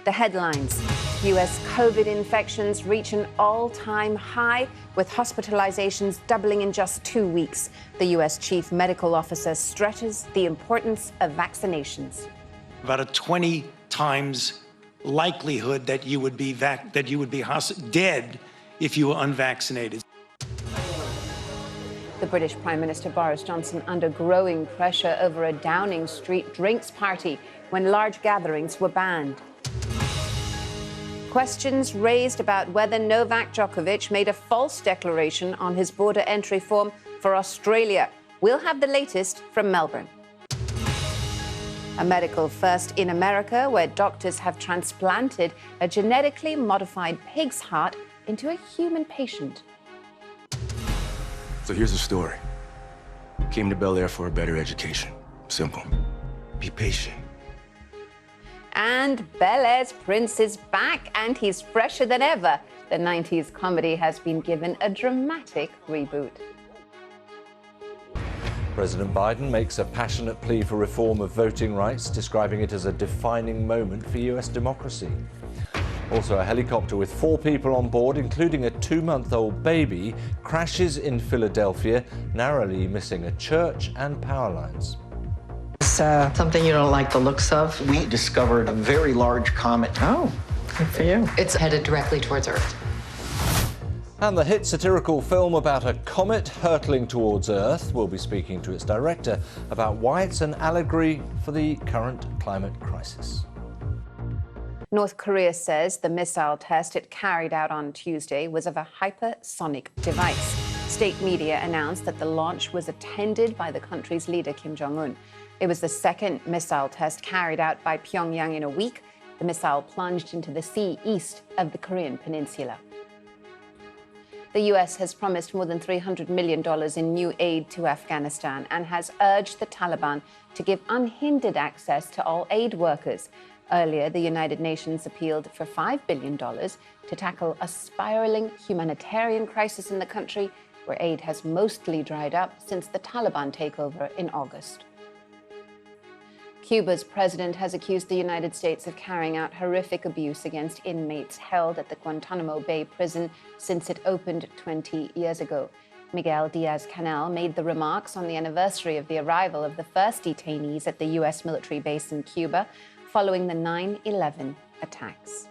The headlines. U.S. COVID infections reach an all-time high, with hospitalizations doubling in just 2 weeks. The U.S. chief medical officer stresses the importance of vaccinations. About a 20 times likelihood that you would be dead if you were unvaccinated. The British Prime Minister Boris Johnson under growing pressure over a Downing Street drinks party when large gatherings were banned. Questions raised about whether Novak Djokovic made a false declaration on his border entry form for Australia. We'll have the latest from Melbourne. A medical first in America, where doctors have transplanted a genetically modified pig's heart into a human patient. So here's the story. Came to Bel Air for a better education. Simple. Be patient. And Bel Air's prince is back, and he's fresher than ever. The 90s comedy has been given a dramatic reboot. President Biden makes a passionate plea for reform of voting rights, describing it as a defining moment for US democracy. Also, a helicopter with 4 people on board, including a 2-month-old baby, crashes in Philadelphia, narrowly missing a church and power lines. Something you don't like the looks of? We discovered a very large comet. Oh, good for you. It's headed directly towards Earth. And the hit satirical film about a comet hurtling towards Earth. We'll be speaking to its director about why it's an allegory for the current climate crisis. North Korea says the missile test it carried out on Tuesday was of a hypersonic device. State media announced that the launch was attended by the country's leader, Kim Jong-un. It was the second missile test carried out by Pyongyang in a week. The missile plunged into the sea east of the Korean peninsula. The U.S. has promised more than $300 million in new aid to Afghanistan and has urged the Taliban to give unhindered access to all aid workers. Earlier, the United Nations appealed for $5 billion to tackle a spiraling humanitarian crisis in the country, where aid has mostly dried up since the Taliban takeover in August. Cuba's president has accused the United States of carrying out horrific abuse against inmates held at the Guantanamo Bay prison since it opened 20 years ago. Miguel Diaz-Canel made the remarks on the anniversary of the arrival of the first detainees at the U.S. military base in Cuba following the 9/11 attacks.